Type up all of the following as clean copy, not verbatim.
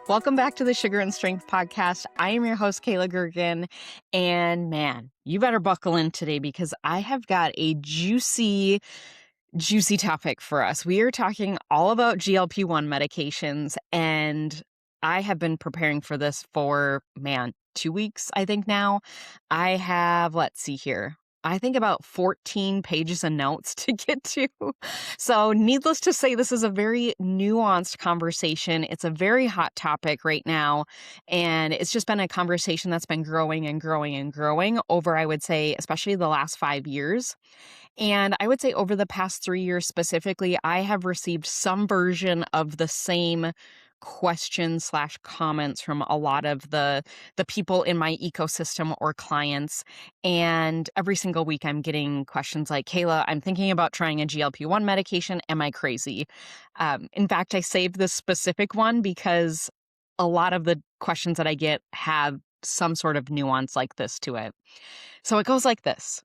Welcome back to the Sugar and Strength Podcast. I am your host, Kayla Girgen. And man, you better buckle in today because I have got a juicy topic for us. We are talking all about GLP-1 medications, and I have been preparing for this for, 2 weeks, I think now. I have, let's see here, I think about 14 pages of notes to get to. So needless to say, this is a very nuanced conversation. It's a very hot topic right now, and it's just been a conversation that's been growing and growing and growing over, I would say, especially the last 5 years. And I would say over the past 3 years specifically, I have received some version of the same questions slash comments from a lot of the people in my ecosystem or clients. And every single week I'm getting questions like, Kayla, I'm thinking about trying a GLP-1 medication. Am I crazy? In fact, I saved this specific one because a lot of the questions that I get have some sort of nuance like this to it. So it goes like this.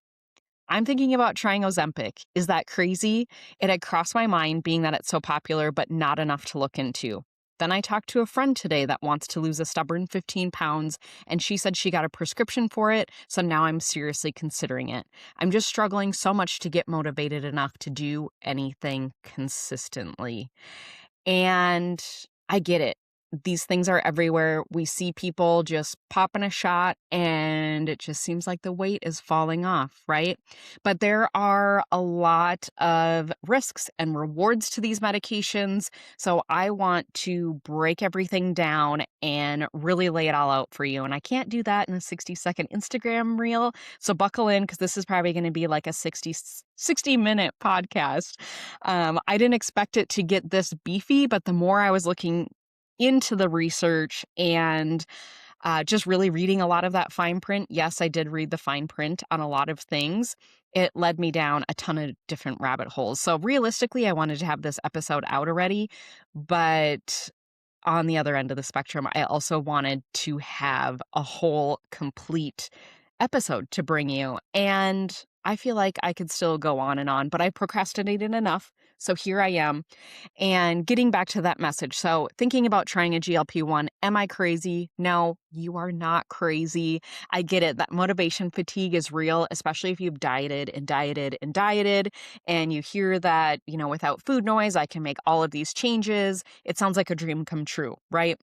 I'm thinking about trying Ozempic. Is that crazy? It had crossed my mind being that it's so popular, but not enough to look into. Then I talked to a friend today that wants to lose a stubborn 15 pounds, and she said she got a prescription for it, so now I'm seriously considering it. I'm just struggling so much to get motivated enough to do anything consistently. And I get it. These things are everywhere. We see people just popping a shot and it just seems like the weight is falling off, right? But there are a lot of risks and rewards to these medications. So I want to break everything down and really lay it all out for you. And I can't do that in a 60-second Instagram reel. So buckle in because this is probably going to be like a 60-minute podcast. I didn't expect it to get this beefy, but the more I was looking into the research and just really reading a lot of that fine print. Yes, I did read the fine print on a lot of things. It led me down a ton of different rabbit holes. So realistically, I wanted to have this episode out already, but on the other end of the spectrum, I also wanted to have a whole complete episode to bring you. And I feel like I could still go on, but I procrastinated enough. So here I am. And getting back to that message. So thinking about trying a GLP-1, am I crazy? No, you are not crazy. I get it. That motivation fatigue is real, especially if you've dieted and dieted and dieted. And you hear that, without food noise, I can make all of these changes. It sounds like a dream come true, right?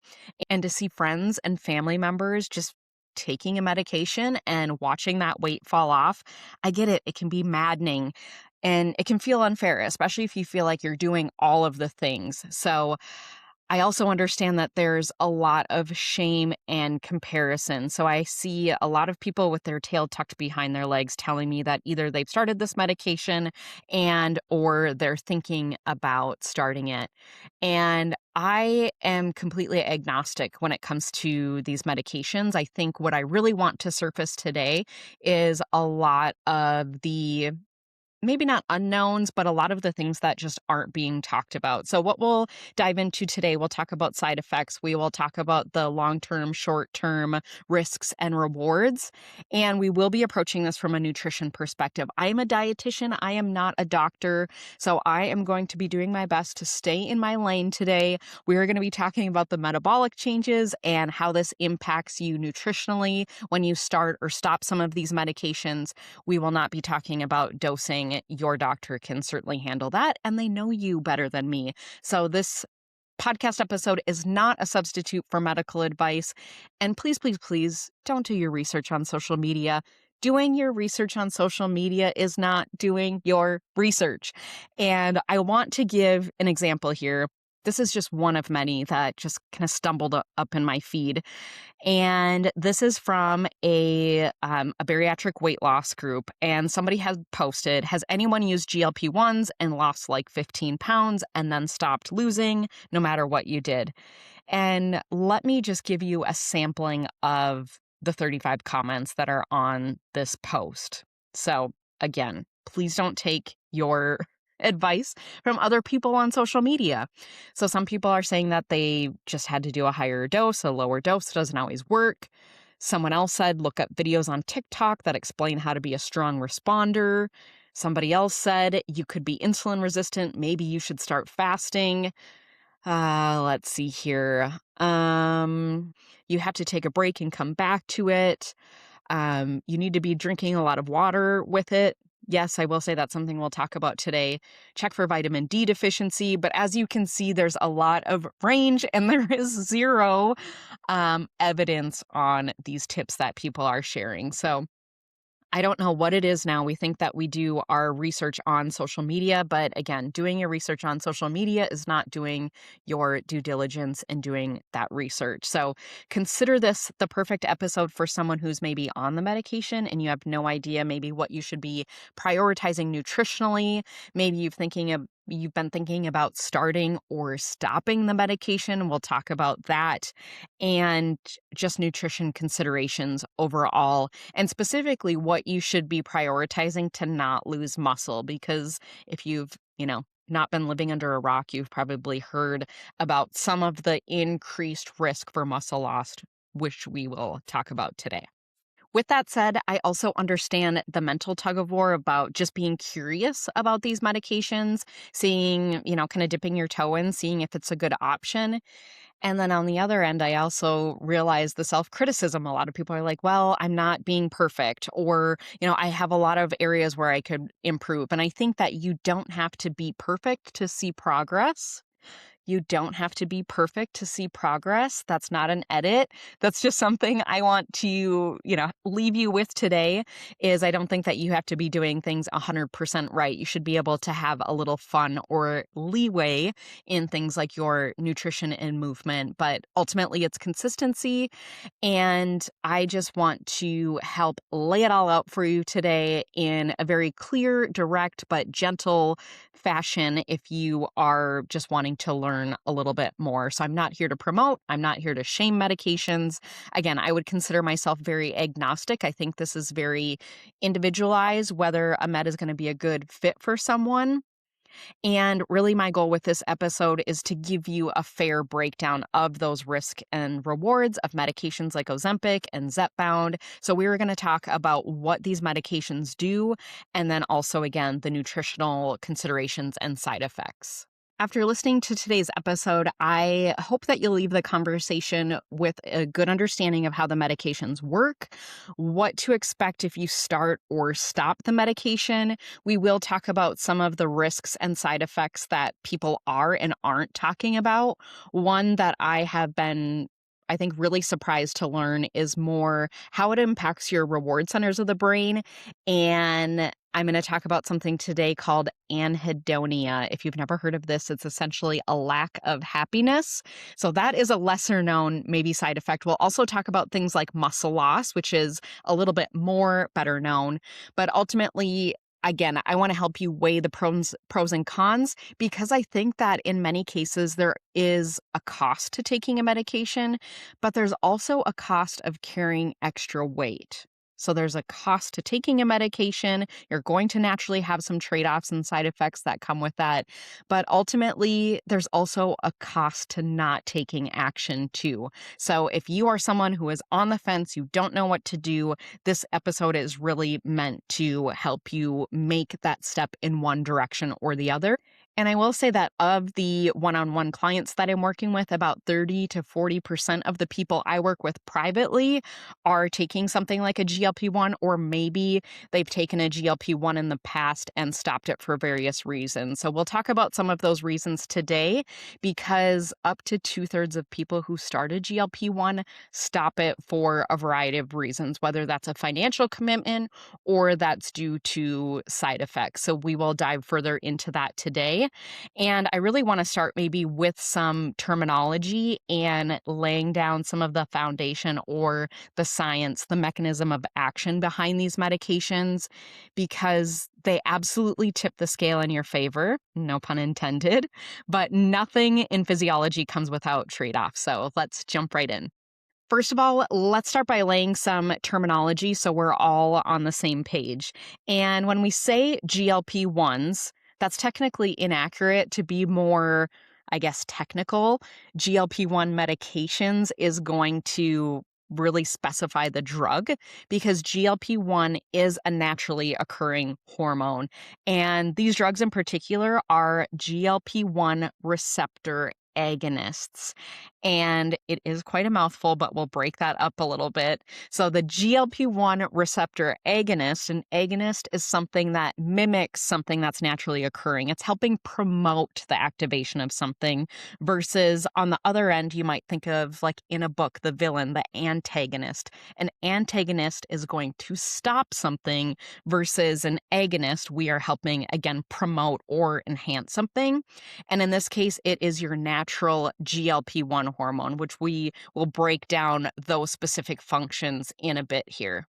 And to see friends and family members just taking a medication and watching that weight fall off, I get it. It can be maddening. And it can feel unfair, especially if you feel like you're doing all of the things. So I also understand that there's a lot of shame and comparison. So I see a lot of people with their tail tucked behind their legs telling me that either they've started this medication or they're thinking about starting it. And I am completely agnostic when it comes to these medications. I think what I really want to surface today is a lot of the maybe not unknowns, but a lot of the things that just aren't being talked about. So what we'll dive into today, we'll talk about side effects. We will talk about the long-term, short-term risks and rewards. And we will be approaching this from a nutrition perspective. I am a dietitian. I am not a doctor. So I am going to be doing my best to stay in my lane today. We are going to be talking about the metabolic changes and how this impacts you nutritionally when you start or stop some of these medications. We will not be talking about dosing. Your doctor can certainly handle that, and they know you better than me. So this podcast episode is not a substitute for medical advice. And please, please, please don't do your research on social media. Doing your research on social media is not doing your research. And I want to give an example here. This is just one of many that just kind of stumbled up in my feed. And this is from a bariatric weight loss group. And somebody has posted, has anyone used GLP-1s and lost like 15 pounds and then stopped losing no matter what you did? And let me just give you a sampling of the 35 comments that are on this post. So again, please don't take your advice from other people on social media. So some people are saying that they just had to do a higher dose. A lower dose doesn't always work. Someone else said, look up videos on TikTok that explain how to be a strong responder. Somebody else said, you could be insulin resistant. Maybe you should start fasting. Let's see here. You have to take a break and come back to it. You need to be drinking a lot of water with it. Yes, I will say that's something we'll talk about today. Check for vitamin D deficiency. But as you can see, there's a lot of range and there is zero evidence on these tips that people are sharing. So I don't know what it is now. We think that we do our research on social media, but again, doing your research on social media is not doing your due diligence and doing that research. So consider this the perfect episode for someone who's maybe on the medication and you have no idea maybe what you should be prioritizing nutritionally. Maybe you've been thinking about starting or stopping the medication. We'll talk about that and just nutrition considerations overall, and specifically what you should be prioritizing to not lose muscle. Because if you've not been living under a rock, you've probably heard about some of the increased risk for muscle loss, which we will talk about today. With that said, I also understand the mental tug of war about just being curious about these medications, seeing, kind of dipping your toe in, seeing if it's a good option. And then on the other end, I also realize the self-criticism. A lot of people are like, well, I'm not being perfect, or, I have a lot of areas where I could improve. And I think that you don't have to be perfect to see progress. You don't have to be perfect to see progress. That's not an edit. That's just something I want to, leave you with today is I don't think that you have to be doing things 100% right. You should be able to have a little fun or leeway in things like your nutrition and movement, but ultimately it's consistency. And I just want to help lay it all out for you today in a very clear, direct, but gentle fashion if you are just wanting to learn a little bit more. So I'm not here to promote, I'm not here to shame medications. Again, I would consider myself very agnostic. I think this is very individualized, whether a med is going to be a good fit for someone. And really, my goal with this episode is to give you a fair breakdown of those risks and rewards of medications like Ozempic and Zepbound. So we were going to talk about what these medications do, and then also, again, the nutritional considerations and side effects. After listening to today's episode, I hope that you'll leave the conversation with a good understanding of how the medications work, what to expect if you start or stop the medication. We will talk about some of the risks and side effects that people are and aren't talking about. One that I have been I think really surprised to learn is more how it impacts your reward centers of the brain. And I'm going to talk about something today called anhedonia. If you've never heard of this, it's essentially a lack of happiness. So that is a lesser known maybe side effect. We'll also talk about things like muscle loss, which is a little bit more better known. But ultimately, again, I want to help you weigh the pros and cons, because I think that in many cases there is a cost to taking a medication, but there's also a cost of carrying extra weight. So there's a cost to taking a medication. You're going to naturally have some trade-offs and side effects that come with that. But ultimately, there's also a cost to not taking action too. So if you are someone who is on the fence, you don't know what to do, this episode is really meant to help you make that step in one direction or the other. And I will say that of the one-on-one clients that I'm working with, about 30 to 40% of the people I work with privately are taking something like a GLP-1, or maybe they've taken a GLP-1 in the past and stopped it for various reasons. So we'll talk about some of those reasons today, because up to 2/3 of people who start a GLP-1 stop it for a variety of reasons, whether that's a financial commitment or that's due to side effects. So we will dive further into that today. And I really want to start maybe with some terminology and laying down some of the foundation or the science, the mechanism of action behind these medications, because they absolutely tip the scale in your favor, no pun intended, but nothing in physiology comes without trade-offs. So let's jump right in. First of all, let's start by laying some terminology so we're all on the same page. And when we say GLP-1s, that's technically inaccurate. To be more, I guess, technical, GLP-1 medications is going to really specify the drug, because GLP-1 is a naturally occurring hormone. And these drugs in particular are GLP-1 receptor agonists. And it is quite a mouthful, but we'll break that up a little bit. So the GLP-1 receptor agonist, an agonist is something that mimics something that's naturally occurring. It's helping promote the activation of something versus on the other end, you might think of like in a book, the villain, the antagonist. An antagonist is going to stop something versus an agonist. We are helping, again, promote or enhance something. And in this case, it is your natural GLP-1 hormone, which we will break down those specific functions in a bit here.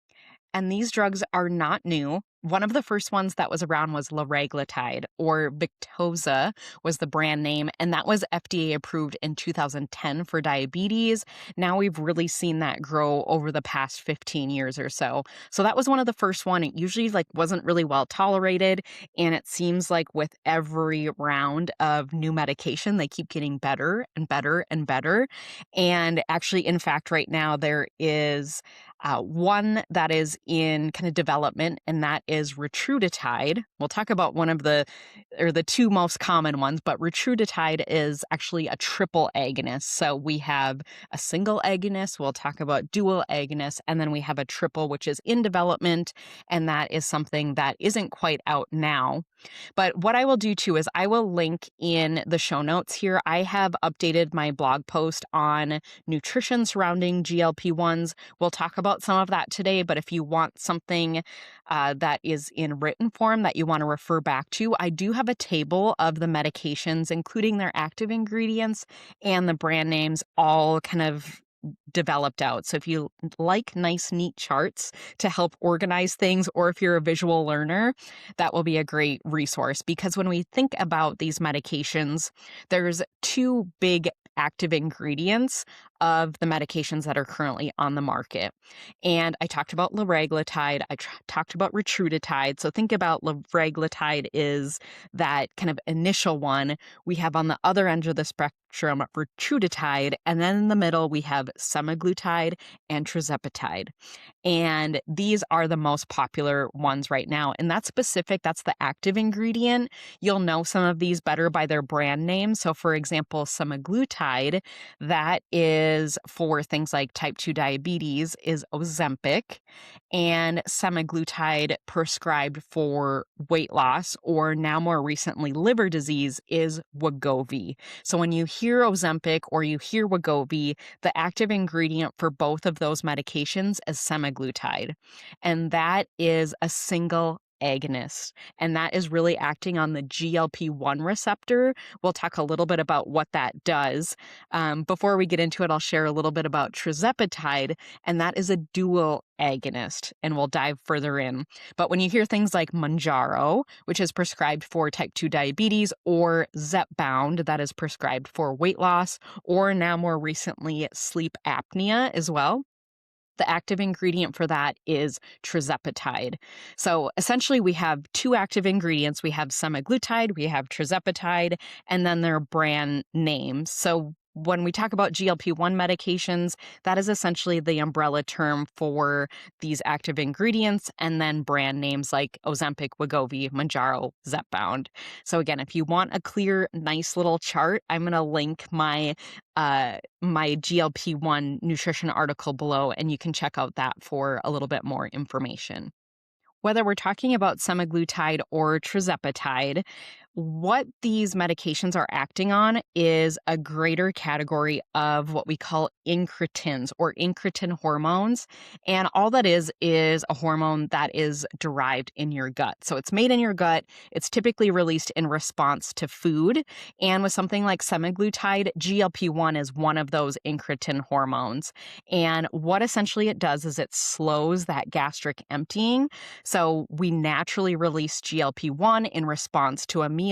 And these drugs are not new. One of the first ones that was around was liraglutide, or Victoza was the brand name, and that was FDA approved in 2010 for diabetes. Now we've really seen that grow over the past 15 years or so. So that was one of the first one. It usually wasn't really well tolerated, and it seems like with every round of new medication, they keep getting better and better and better. And actually, in fact, right now there is one that is in kind of development, and that is Retruditide. We'll talk about one of the two most common ones, but Retruditide is actually a triple agonist. So we have a single agonist, we'll talk about dual agonists, and then we have a triple, which is in development, and that is something that isn't quite out now. But what I will do too is I will link in the show notes here. I have updated my blog post on nutrition surrounding GLP-1s. We'll talk about some of that today, but if you want something that is in written form that you want to refer back to, I do have a table of the medications, including their active ingredients and the brand names, all kind of developed out. So if you like nice, neat charts to help organize things, or if you're a visual learner, that will be a great resource. Because when we think about these medications, there's two big active ingredients of the medications that are currently on the market. And I talked about liraglutide, I talked about Retruditide. So think about liraglutide is that kind of initial one. We have on the other end of the spectrum Retruditide, and then in the middle we have Semaglutide and Tirzepatide. And these are the most popular ones right now. And that's specific, that's the active ingredient. You'll know some of these better by their brand name. So for example, Semaglutide, that is for things like type 2 diabetes, is Ozempic, and Semaglutide prescribed for weight loss, or now more recently liver disease, is Wegovy. So when you hear Ozempic or you hear Wegovy, the active ingredient for both of those medications is semaglutide, and that is a single agonist, and that is really acting on the GLP-1 receptor. We'll talk a little bit about what that does. Before we get into it, I'll share a little bit about Tirzepatide, and that is a dual agonist, and we'll dive further in. But when you hear things like Mounjaro, which is prescribed for type 2 diabetes, or Zepbound, that is prescribed for weight loss, or now more recently sleep apnea as well, the active ingredient for that is Tirzepatide. So essentially we have two active ingredients. We have semaglutide, we have Tirzepatide, and then their brand names. So when we talk about GLP-1 medications, that is essentially the umbrella term for these active ingredients, and then brand names like Ozempic, Wegovy, Mounjaro, Zepbound. So again, if you want a clear, nice little chart, I'm going to link my GLP-1 nutrition article below, and you can check out that for a little bit more information. Whether we're talking about semaglutide or Tirzepatide, what these medications are acting on is a greater category of what we call incretins, or incretin hormones. And all that is a hormone that is derived in your gut. So it's made in your gut. It's typically released in response to food. And with something like semaglutide, GLP-1 is one of those incretin hormones. And what essentially it does is it slows that gastric emptying. So we naturally release GLP-1 in response to a meal.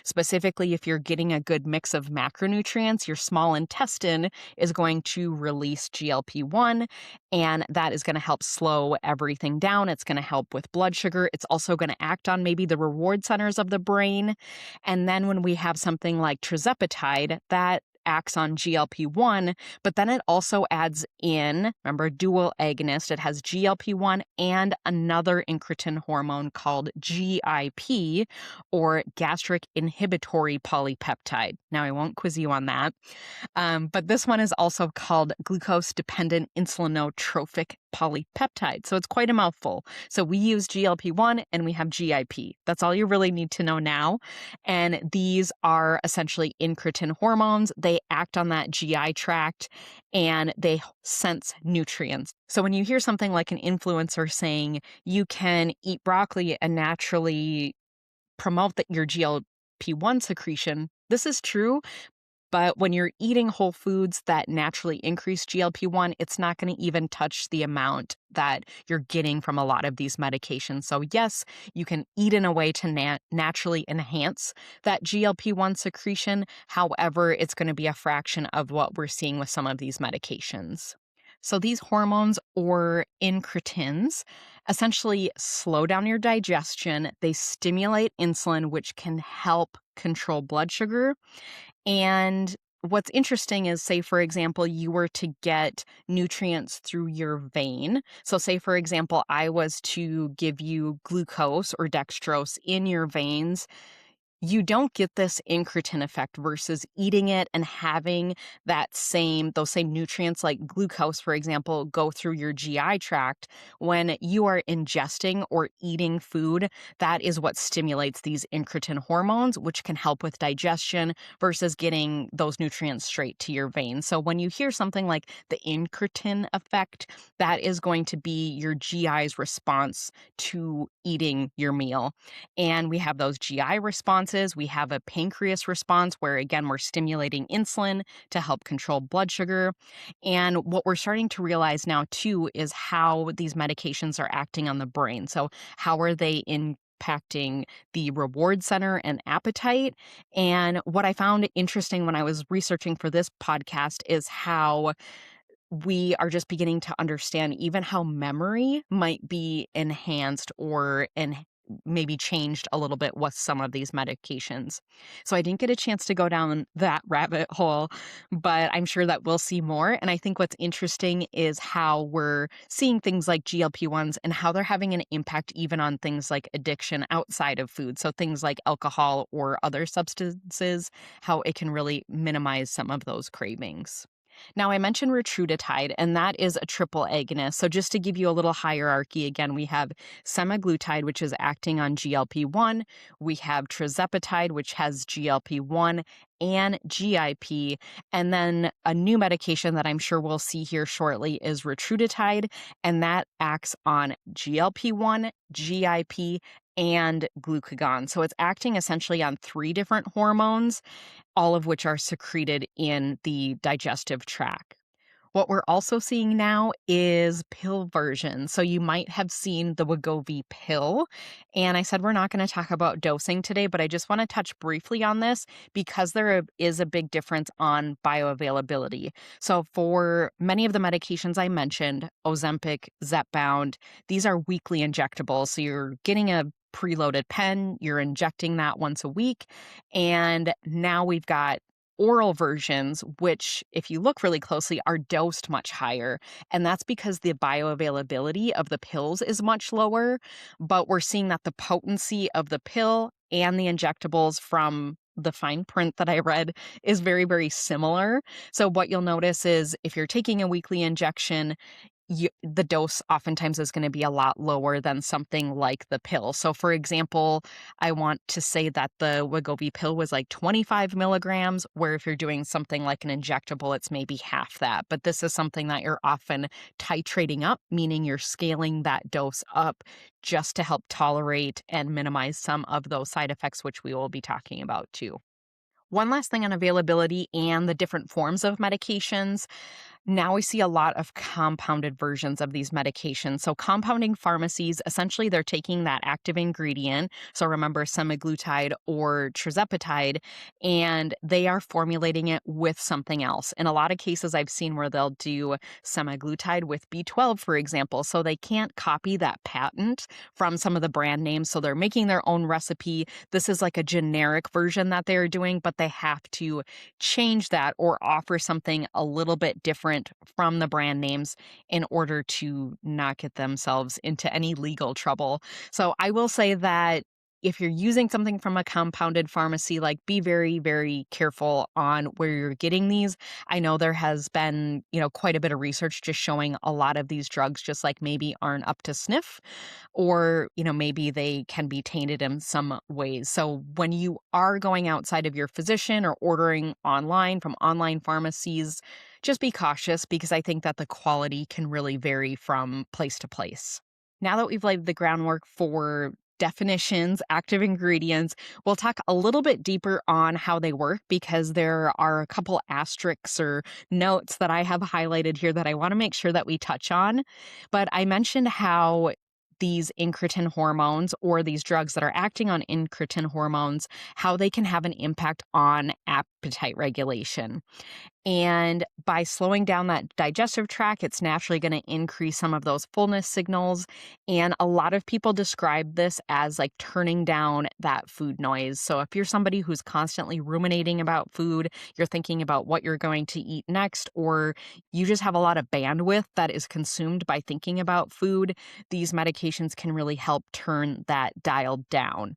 Specifically, if you're getting a good mix of macronutrients, your small intestine is going to release GLP-1, and that is going to help slow everything down. It's going to help with blood sugar. It's also going to act on maybe the reward centers of the brain. And then when we have something like Tirzepatide, that acts on GLP-1, but then it also adds in, remember, dual agonist. It has GLP-1 and another incretin hormone called GIP, or gastric inhibitory polypeptide. Now, I won't quiz you on that. But this one is also called glucose-dependent insulinotropic polypeptide. So it's quite a mouthful. So we use GLP-1 and we have GIP. That's all you really need to know now. And these are essentially incretin hormones. They act on that GI tract and they sense nutrients. So when you hear something like an influencer saying you can eat broccoli and naturally promote your GLP-1 secretion, this is true. But when you're eating whole foods that naturally increase GLP-1, it's not going to even touch the amount that you're getting from a lot of these medications. So yes, you can eat in a way to naturally enhance that GLP-1 secretion. However, it's going to be a fraction of what we're seeing with some of these medications. So these hormones, or incretins, essentially slow down your digestion. They stimulate insulin, which can help control blood sugar. And what's interesting is, say, for example, you were to get nutrients through your vein. So say, for example, I was to give you glucose or dextrose in your veins. You don't get this incretin effect versus eating it and having those same nutrients like glucose, for example, go through your GI tract. When you are ingesting or eating food, that is what stimulates these incretin hormones, which can help with digestion versus getting those nutrients straight to your veins. So when you hear something like the incretin effect, that is going to be your GI's response to eating your meal. And we have those GI responses. We have a pancreas response where, again, we're stimulating insulin to help control blood sugar. And what we're starting to realize now, too, is how these medications are acting on the brain. So how are they impacting the reward center and appetite? And what I found interesting when I was researching for this podcast is how we are just beginning to understand even how memory might be enhanced or maybe changed a little bit with some of these medications. So I didn't get a chance to go down that rabbit hole, but I'm sure that we'll see more. And I think what's interesting is how we're seeing things like GLP-1s and how they're having an impact even on things like addiction outside of food. So things like alcohol or other substances, how it can really minimize some of those cravings. Now, I mentioned Retrutide, and that is a triple agonist. So just to give you a little hierarchy, again, we have Semaglutide, which is acting on GLP-1. We have Tirzepatide, which has GLP-1 and GIP. And then a new medication that I'm sure we'll see here shortly is Retrutide, and that acts on GLP-1, GIP, and glucagon. So it's acting essentially on 3 different hormones, all of which are secreted in the digestive tract. What we're also seeing now is pill versions. So you might have seen the Wegovy pill. And I said we're not going to talk about dosing today, but I just want to touch briefly on this because there is a big difference on bioavailability. So for many of the medications I mentioned, Ozempic, Zepbound, these are weekly injectables. So you're getting a preloaded pen, you're injecting that once a week. And now we've got oral versions, which, if you look really closely, are dosed much higher. And that's because the bioavailability of the pills is much lower. But we're seeing that the potency of the pill and the injectables, from the fine print that I read, is very, very similar. So what you'll notice is if you're taking a weekly injection, the dose oftentimes is going to be a lot lower than something like the pill. So for example, I want to say that the Wegovy pill was like 25 milligrams, where if you're doing something like an injectable, it's maybe half that. But this is something that you're often titrating up, meaning you're scaling that dose up just to help tolerate and minimize some of those side effects, which we will be talking about too. One last thing on availability and the different forms of medications. Now we see a lot of compounded versions of these medications. So compounding pharmacies, essentially they're taking that active ingredient, so remember semaglutide or tirzepatide, and they are formulating it with something else. In a lot of cases I've seen where they'll do semaglutide with B12, for example, so they can't copy that patent from some of the brand names, so they're making their own recipe. This is like a generic version that they're doing, but they have to change that or offer something a little bit different from the brand names in order to not get themselves into any legal trouble. So I will say that if you're using something from a compounded pharmacy, like be very, very careful on where you're getting these. I know there has been, quite a bit of research just showing a lot of these drugs just like maybe aren't up to sniff or, maybe they can be tainted in some ways. So when you are going outside of your physician or ordering online from online pharmacies, just be cautious because I think that the quality can really vary from place to place. Now that we've laid the groundwork for definitions, active ingredients, we'll talk a little bit deeper on how they work because there are a couple asterisks or notes that I have highlighted here that I want to make sure that we touch on. But I mentioned how these incretin hormones or these drugs that are acting on incretin hormones, how they can have an impact on appetite regulation. And by slowing down that digestive tract, it's naturally going to increase some of those fullness signals. And a lot of people describe this as like turning down that food noise. So if you're somebody who's constantly ruminating about food, you're thinking about what you're going to eat next, or you just have a lot of bandwidth that is consumed by thinking about food, these medications can really help turn that dial down.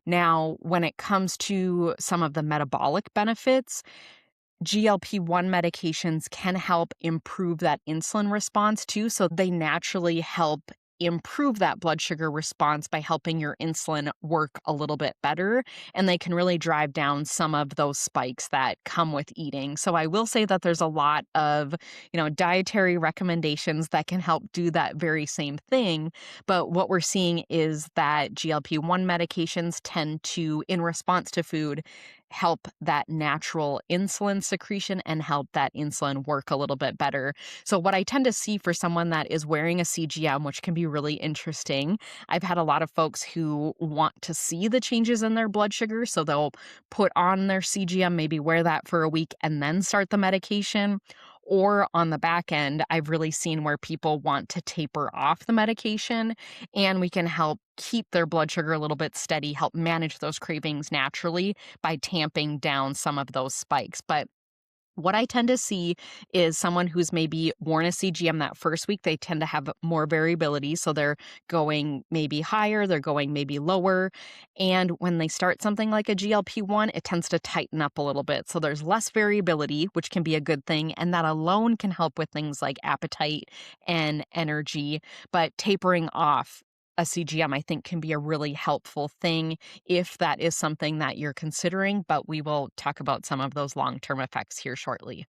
Now, when it comes to some of the metabolic benefits, GLP-1 medications can help improve that insulin response too. So they naturally help improve that blood sugar response by helping your insulin work a little bit better. And they can really drive down some of those spikes that come with eating. So I will say that there's a lot of, dietary recommendations that can help do that very same thing. But what we're seeing is that GLP-1 medications tend to, in response to food, help that natural insulin secretion and help that insulin work a little bit better. So what I tend to see for someone that is wearing a CGM, which can be really interesting, I've had a lot of folks who want to see the changes in their blood sugar. So they'll put on their CGM, maybe wear that for a week and then start the medication. Or on the back end, I've really seen where people want to taper off the medication and we can help keep their blood sugar a little bit steady, help manage those cravings naturally by tamping down some of those spikes. But what I tend to see is someone who's maybe worn a CGM that first week, they tend to have more variability. So they're going maybe higher, they're going maybe lower. And when they start something like a GLP-1, it tends to tighten up a little bit. So there's less variability, which can be a good thing. And that alone can help with things like appetite and energy. But tapering off a CGM, I think, can be a really helpful thing if that is something that you're considering, but we will talk about some of those long-term effects here shortly.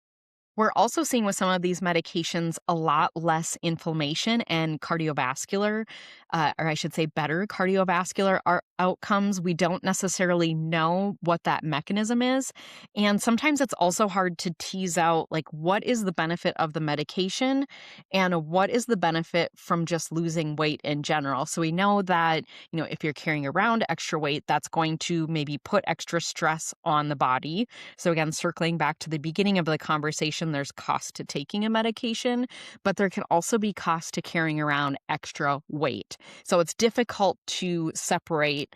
We're also seeing with some of these medications a lot less inflammation and cardiovascular, or I should say better cardiovascular outcomes. We don't necessarily know what that mechanism is. And sometimes it's also hard to tease out like what is the benefit of the medication and what is the benefit from just losing weight in general. So we know that, if you're carrying around extra weight, that's going to maybe put extra stress on the body. So again, circling back to the beginning of the conversation, there's cost to taking a medication, but there can also be cost to carrying around extra weight. So it's difficult to separate,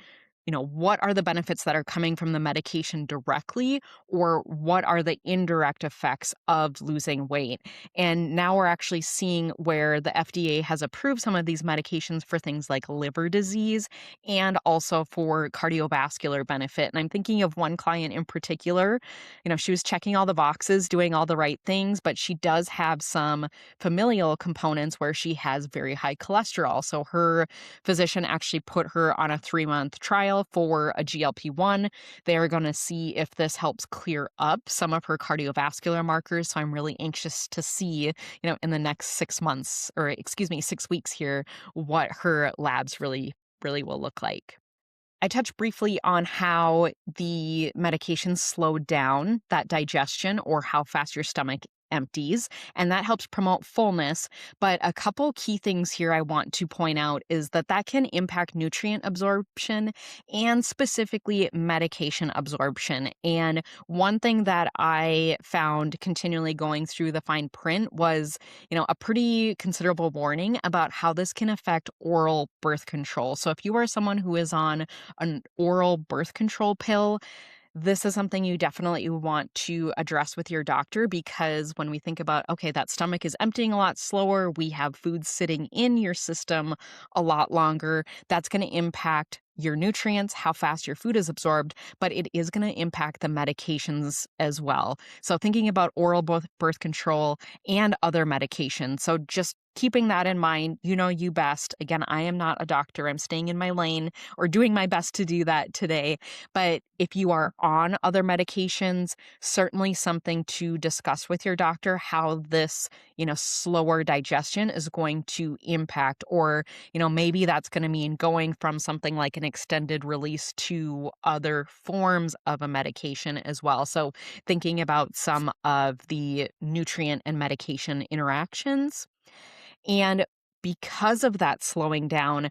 what are the benefits that are coming from the medication directly or what are the indirect effects of losing weight. And now we're actually seeing where the FDA has approved some of these medications for things like liver disease and also for cardiovascular benefit. And I'm thinking of one client in particular. She was checking all the boxes, doing all the right things, but she does have some familial components where she has very high cholesterol. So her physician actually put her on a 3-month trial for a GLP-1. They are going to see if this helps clear up some of her cardiovascular markers. So I'm really anxious to see, in the next 6 months, or excuse me, 6 weeks here, what her labs really will look like. I touched briefly on how the medications slow down that digestion or how fast your stomach empties, and that helps promote fullness. But a couple key things here I want to point out is that that can impact nutrient absorption and specifically medication absorption. And one thing that I found continually going through the fine print was, a pretty considerable warning about how this can affect oral birth control. So if you are someone who is on an oral birth control pill, this is something you definitely want to address with your doctor, because when we think about, okay, that stomach is emptying a lot slower, we have food sitting in your system a lot longer, that's going to impact your nutrients, how fast your food is absorbed, but it is going to impact the medications as well. So thinking about oral birth control and other medications. So just keeping that in mind, you best. Again, I am not a doctor. I'm staying in my lane or doing my best to do that today. But if you are on other medications, certainly something to discuss with your doctor how this, slower digestion is going to impact, or, maybe that's going to mean going from something like an extended release to other forms of a medication as well. So thinking about some of the nutrient and medication interactions. And because of that slowing down,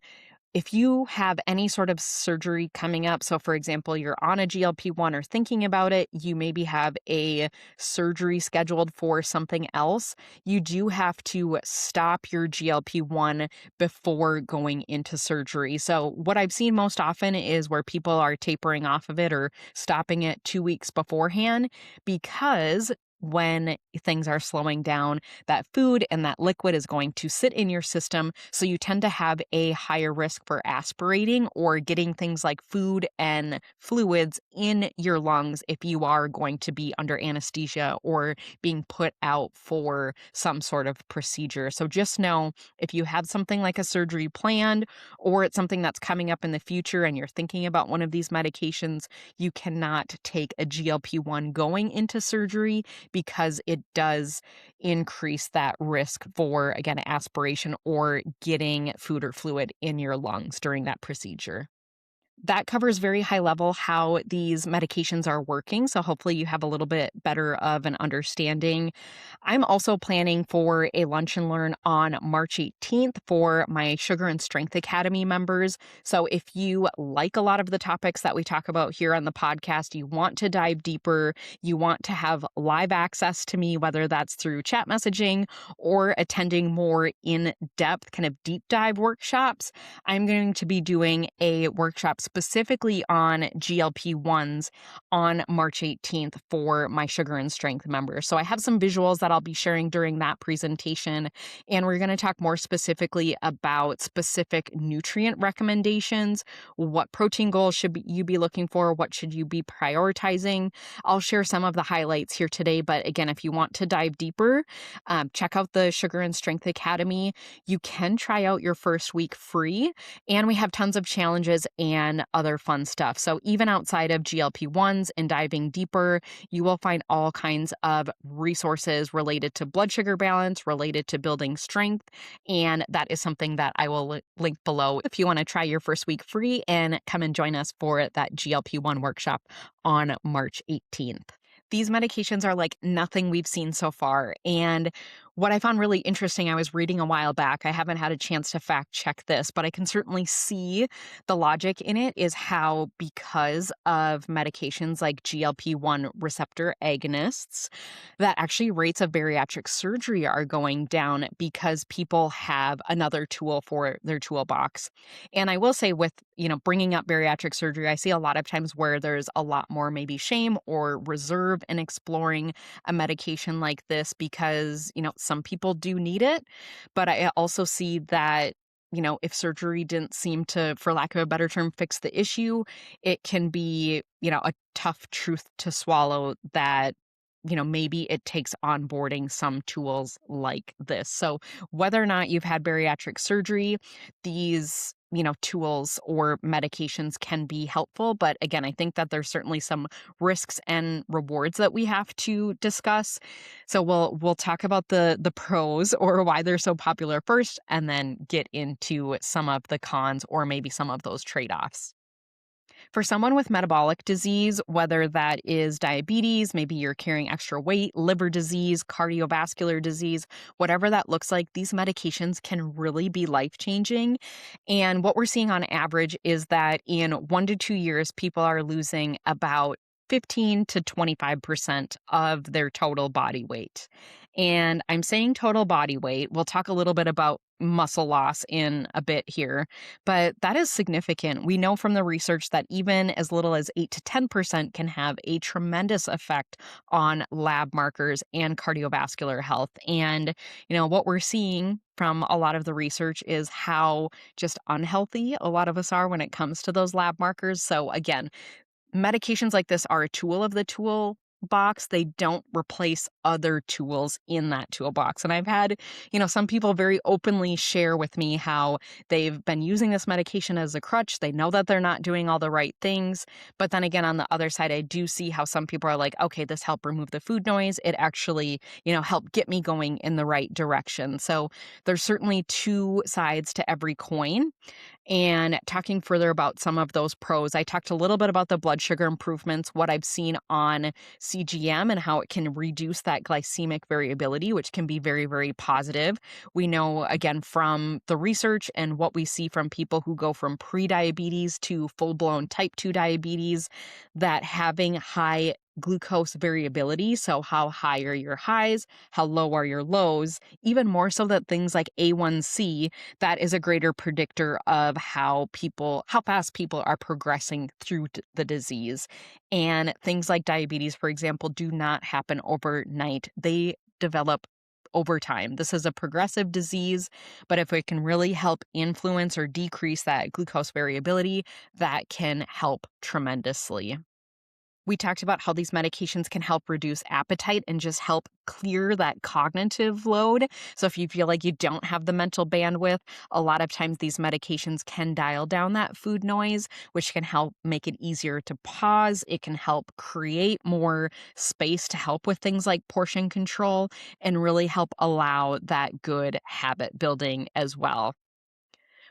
if you have any sort of surgery coming up, so for example, you're on a GLP-1 or thinking about it, you maybe have a surgery scheduled for something else, you do have to stop your GLP-1 before going into surgery. So what I've seen most often is where people are tapering off of it or stopping it 2 weeks beforehand, because when things are slowing down, that food and that liquid is going to sit in your system. So you tend to have a higher risk for aspirating or getting things like food and fluids in your lungs if you are going to be under anesthesia or being put out for some sort of procedure. So just know, if you have something like a surgery planned, or it's something that's coming up in the future and you're thinking about one of these medications, you cannot take a GLP-1 going into surgery, because it does increase that risk for, again, aspiration or getting food or fluid in your lungs during that procedure. That covers very high level how these medications are working. So hopefully you have a little bit better of an understanding. I'm also planning for a lunch and learn on March 18th for my Sugar and Strength Academy members. So if you like a lot of the topics that we talk about here on the podcast, you want to dive deeper, you want to have live access to me, whether that's through chat messaging or attending more in-depth kind of deep dive workshops, I'm going to be doing a workshop specifically on GLP-1s on March 18th for my Sugar and Strength members. So I have some visuals that I'll be sharing during that presentation, and we're going to talk more specifically about specific nutrient recommendations, what protein goals should you be looking for, what should you be prioritizing. I'll share some of the highlights here today, but again, if you want to dive deeper, check out the Sugar and Strength Academy. You can try out your first week free, and we have tons of challenges and other fun stuff. So even outside of GLP-1s and diving deeper, you will find all kinds of resources related to blood sugar balance, related to building strength. And that is something that I will link below if you want to try your first week free and come and join us for that GLP-1 workshop on March 18th. These medications are like nothing we've seen so far. And what I found really interesting, I was reading a while back, I haven't had a chance to fact check this, but I can certainly see the logic in it, is how because of medications like GLP-1 receptor agonists, that actually rates of bariatric surgery are going down because people have another tool for their toolbox. And I will say, with, bringing up bariatric surgery, I see a lot of times where there's a lot more maybe shame or reserve in exploring a medication like this, because, some people do need it. But I also see that, if surgery didn't seem to, for lack of a better term, fix the issue, it can be, a tough truth to swallow that, maybe it takes onboarding some tools like this. So whether or not you've had bariatric surgery, these, tools or medications can be helpful. But again, I think that there's certainly some risks and rewards that we have to discuss. So we'll talk about the pros, or why they're so popular first, and then get into some of the cons, or maybe some of those trade-offs. For someone with metabolic disease, whether that is diabetes, maybe you're carrying extra weight, liver disease, cardiovascular disease, whatever that looks like, these medications can really be life-changing. And what we're seeing on average is that in 1 to 2 years, people are losing about 15 to 25% of their total body weight. And I'm saying total body weight. We'll talk a little bit about muscle loss in a bit here, but that is significant. We know from the research that even as little as 8 to 10% can have a tremendous effect on lab markers and cardiovascular health. And, what we're seeing from a lot of the research is how just unhealthy a lot of us are when it comes to those lab markers. So, again, medications like this are a tool of the toolbox. They don't replace other tools in that toolbox. And I've had, some people very openly share with me how they've been using this medication as a crutch. They know that they're not doing all the right things. But then again, on the other side, I do see how some people are like, okay, this helped remove the food noise. It actually, helped get me going in the right direction. So there's certainly two sides to every coin. And talking further about some of those pros, I talked a little bit about the blood sugar improvements, what I've seen on CGM and how it can reduce that glycemic variability, which can be very, very positive. We know, again, from the research and what we see from people who go from pre-diabetes to full-blown type 2 diabetes, that having high glucose variability, so how high are your highs, how low are your lows, even more so that things like A1C, that is a greater predictor of how fast people are progressing through the disease. And things like diabetes, for example, do not happen overnight. They develop over time. This is a progressive disease, but if it can really help influence or decrease that glucose variability, that can help tremendously. We talked about how these medications can help reduce appetite and just help clear that cognitive load. So if you feel like you don't have the mental bandwidth, a lot of times these medications can dial down that food noise, which can help make it easier to pause. It can help create more space to help with things like portion control and really help allow that good habit building as well.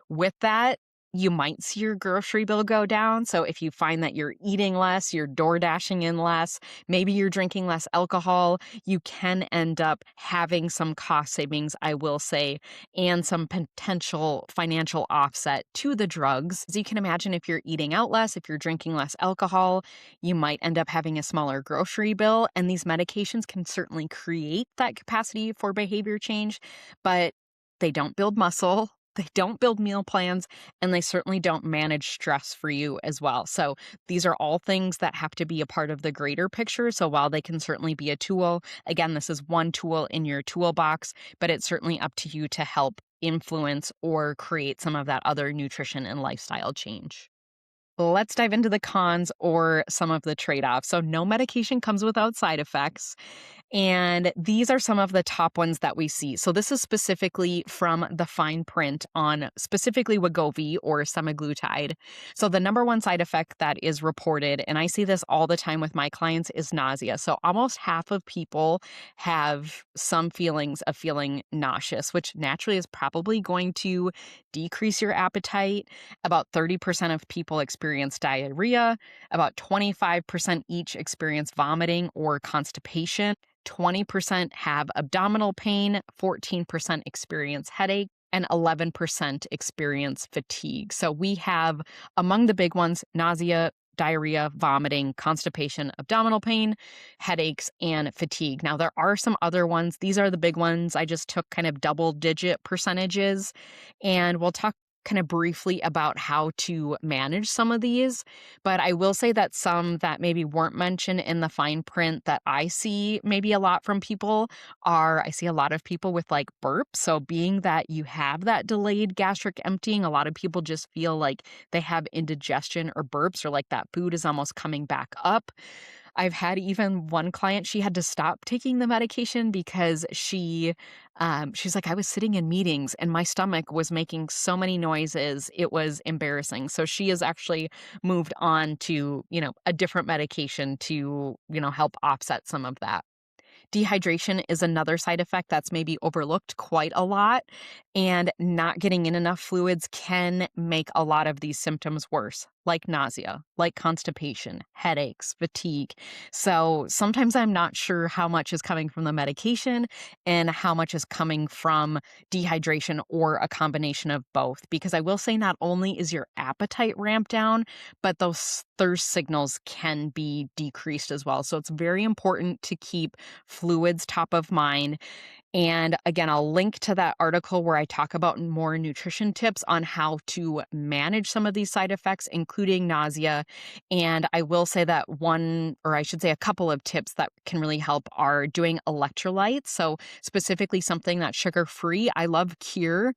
With that, you might see your grocery bill go down. So if you find that you're eating less, you're door dashing in less, maybe you're drinking less alcohol, you can end up having some cost savings, I will say, and some potential financial offset to the drugs. As you can imagine, if you're eating out less, if you're drinking less alcohol, you might end up having a smaller grocery bill. And these medications can certainly create that capacity for behavior change, but they don't build muscle. They don't build meal plans, and they certainly don't manage stress for you as well. So these are all things that have to be a part of the greater picture. So while they can certainly be a tool, again, this is one tool in your toolbox, but it's certainly up to you to help influence or create some of that other nutrition and lifestyle change. Let's dive into the cons or some of the trade-offs. So no medication comes without side effects. And these are some of the top ones that we see. So this is specifically from the fine print on specifically Wegovy or semaglutide. So the number one side effect that is reported, and I see this all the time with my clients, is nausea. So almost half of people have some feelings of feeling nauseous, which naturally is probably going to decrease your appetite. About 30% of people experience diarrhea. About 25% each experience vomiting or constipation. 20% have abdominal pain, 14% experience headache, and 11% experience fatigue. So we have among the big ones, nausea, diarrhea, vomiting, constipation, abdominal pain, headaches, and fatigue. Now, there are some other ones. These are the big ones. I just took kind of double-digit percentages, and we'll talk kind of briefly about how to manage some of these. But I will say that some that maybe weren't mentioned in the fine print that I see maybe a lot from people I see a lot of people with like burps. So being that you have that delayed gastric emptying, a lot of people just feel like they have indigestion or burps or like that food is almost coming back up. I've had even one client, she had to stop taking the medication because she's like, I was sitting in meetings and my stomach was making so many noises. It was embarrassing. So she has actually moved on to, a different medication to, help offset some of that. Dehydration is another side effect that's maybe overlooked quite a lot, and not getting in enough fluids can make a lot of these symptoms worse. like nausea, like constipation, headaches, fatigue. So sometimes I'm not sure how much is coming from the medication and how much is coming from dehydration or a combination of both. Because I will say, not only is your appetite ramped down, but those thirst signals can be decreased as well. So it's very important to keep fluids top of mind. And again, I'll link to that article where I talk about more nutrition tips on how to manage some of these side effects, including nausea. And I will say that one, or I should say a couple of tips that can really help are doing electrolytes. So specifically something that's sugar free. I love Cure,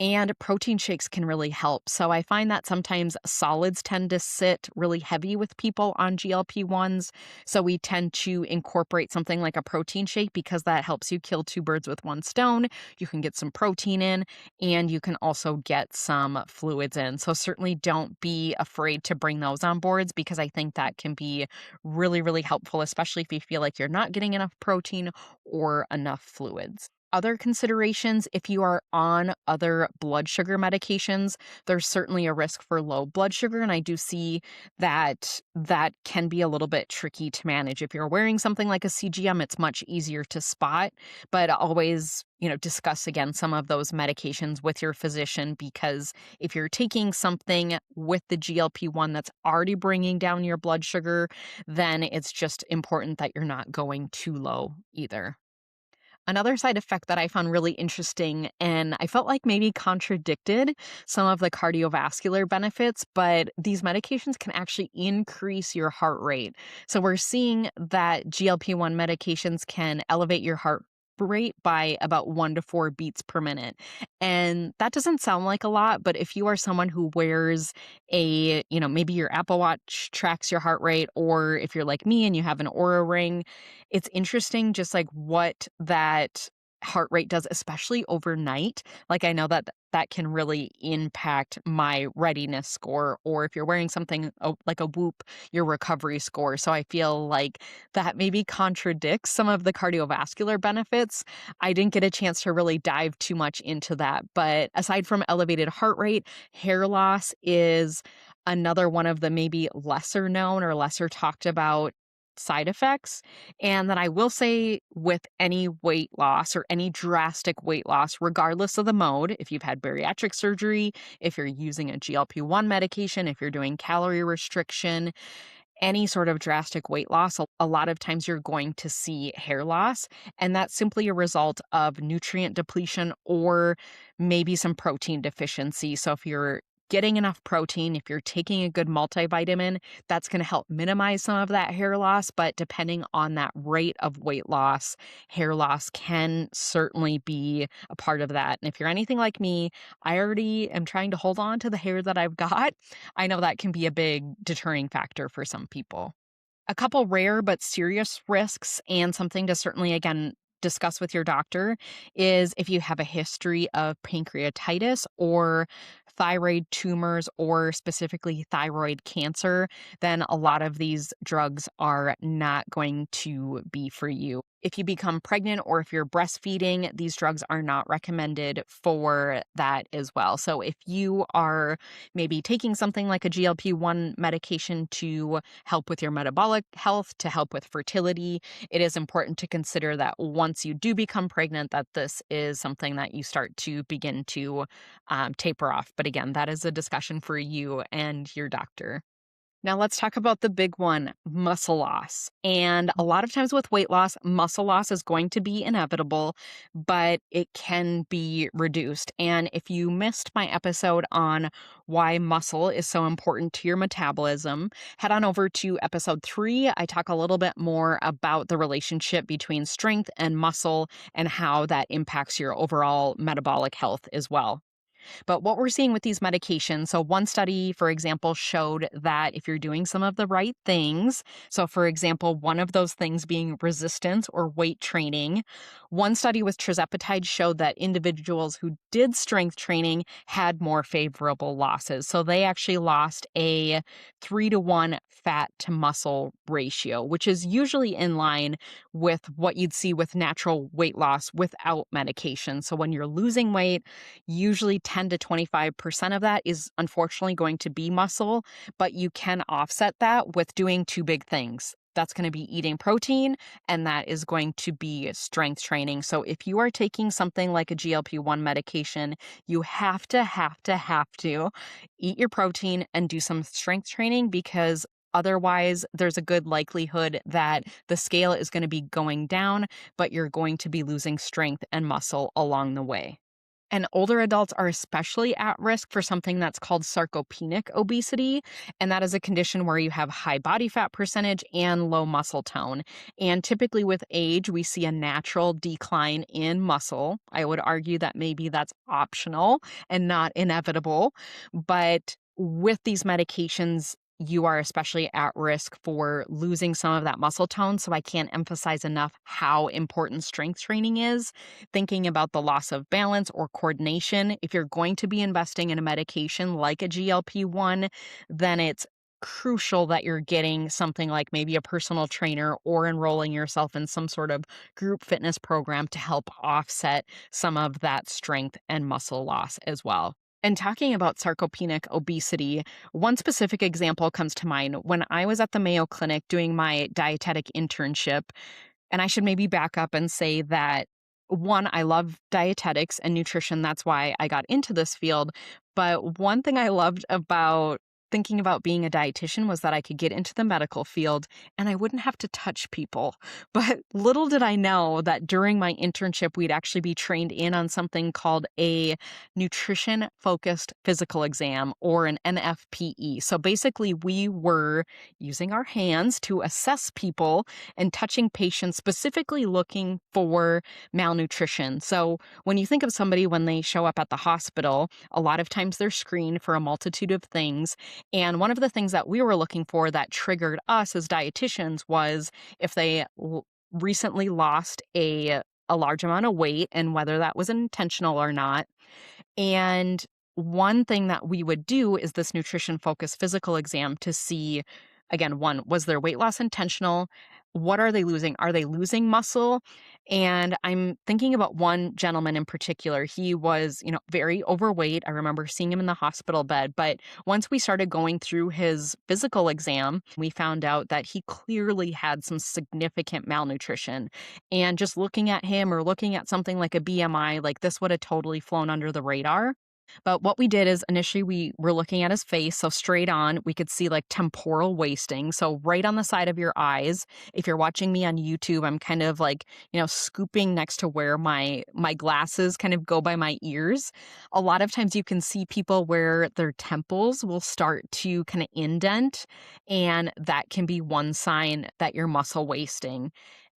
and protein shakes can really help. So I find that sometimes solids tend to sit really heavy with people on GLP-1s. So we tend to incorporate something like a protein shake because that helps you kill two birds with one stone. You can get some protein in, and you can also get some fluids in. So certainly don't be afraid to bring those on boards, because I think that can be really, really helpful, especially if you feel like you're not getting enough protein or enough fluids. Other considerations: if you are on other blood sugar medications, there's certainly a risk for low blood sugar. And I do see that that can be a little bit tricky to manage. If you're wearing something like a CGM, it's much easier to spot, but always, discuss again some of those medications with your physician, because if you're taking something with the GLP-1 that's already bringing down your blood sugar, then it's just important that you're not going too low either. Another side effect that I found really interesting, and I felt like maybe contradicted some of the cardiovascular benefits, but these medications can actually increase your heart rate. So we're seeing that GLP-1 medications can elevate your heart rate by about 1 to 4 beats per minute. And that doesn't sound like a lot, but if you are someone who wears maybe your Apple Watch tracks your heart rate, or if you're like me and you have an Oura ring, it's interesting just like what that heart rate does, especially overnight. Like, I know that that can really impact my readiness score, or if you're wearing something like a Whoop, your recovery score. So I feel like that maybe contradicts some of the cardiovascular benefits. I didn't get a chance to really dive too much into that. But aside from elevated heart rate, hair loss is another one of the maybe lesser known or lesser talked about side effects. And then I will say, with any weight loss or any drastic weight loss, regardless of the mode, if you've had bariatric surgery, if you're using a GLP-1 medication, if you're doing calorie restriction, any sort of drastic weight loss, a lot of times you're going to see hair loss. And that's simply a result of nutrient depletion or maybe some protein deficiency. So if you're getting enough protein, if you're taking a good multivitamin, that's going to help minimize some of that hair loss. But depending on that rate of weight loss, hair loss can certainly be a part of that. And if you're anything like me, I already am trying to hold on to the hair that I've got. I know that can be a big deterring factor for some people. A couple rare but serious risks, and something to certainly, again, discuss with your doctor, is if you have a history of pancreatitis or thyroid tumors, or specifically thyroid cancer, then a lot of these drugs are not going to be for you. If you become pregnant or if you're breastfeeding, these drugs are not recommended for that as well. So if you are maybe taking something like a GLP-1 medication to help with your metabolic health, to help with fertility, it is important to consider that once you do become pregnant, that this is something that you start to begin to taper off. But again, that is a discussion for you and your doctor. Now let's talk about the big one: muscle loss. And a lot of times with weight loss, muscle loss is going to be inevitable, but it can be reduced. And if you missed my episode on why muscle is so important to your metabolism, head on over to episode 3. I talk a little bit more about the relationship between strength and muscle and how that impacts your overall metabolic health as well. But what we're seeing with these medications, so one study, for example, showed that if you're doing some of the right things, so for example, one of those things being resistance or weight training, One study with Tirzepatide showed that individuals who did strength training had more favorable losses. So they actually lost a 3-to-1 fat to muscle ratio, which is usually in line with what you'd see with natural weight loss without medication. So when you're losing weight, usually 10 to 25% of that is unfortunately going to be muscle, but you can offset that with doing two big things. That's going to be eating protein, and that is going to be strength training. So if you are taking something like a GLP-1 medication, you have to eat your protein and do some strength training, because otherwise there's a good likelihood that the scale is going to be going down, but you're going to be losing strength and muscle along the way. And older adults are especially at risk for something that's called sarcopenic obesity. And that is a condition where you have high body fat percentage and low muscle tone. And typically with age, we see a natural decline in muscle. I would argue that maybe that's optional and not inevitable. But with these medications, you are especially at risk for losing some of that muscle tone. So I can't emphasize enough how important strength training is. Thinking about the loss of balance or coordination, if you're going to be investing in a medication like a GLP-1, then it's crucial that you're getting something like maybe a personal trainer or enrolling yourself in some sort of group fitness program to help offset some of that strength and muscle loss as well. And talking about sarcopenic obesity, one specific example comes to mind. When I was at the Mayo Clinic doing my dietetic internship, and I should maybe back up and say that, one, I love dietetics and nutrition. That's why I got into this field. But one thing I loved about thinking about being a dietitian was that I could get into the medical field and I wouldn't have to touch people. But little did I know that during my internship, we'd actually be trained in on something called a nutrition focused physical exam, or an NFPE. So basically, we were using our hands to assess people and touching patients, specifically looking for malnutrition. So when you think of somebody when they show up at the hospital, a lot of times they're screened for a multitude of things. And one of the things that we were looking for that triggered us as dietitians was if they recently lost a large amount of weight, and whether that was intentional or not. And one thing that we would do is this nutrition focused physical exam to see, again, one, was their weight loss intentional? What are they losing? Are they losing muscle? And I'm thinking about one gentleman in particular. He was, very overweight. I remember seeing him in the hospital bed. But once we started going through his physical exam, we found out that he clearly had some significant malnutrition. And just looking at him or looking at something like a BMI, like this would have totally flown under the radar. But what we did is initially we were looking at his face. So straight on, we could see like temporal wasting. So right on the side of your eyes. If you're watching me on YouTube, I'm kind of like, scooping next to where my glasses kind of go by my ears. A lot of times you can see people where their temples will start to kind of indent. And that can be one sign that you're muscle wasting.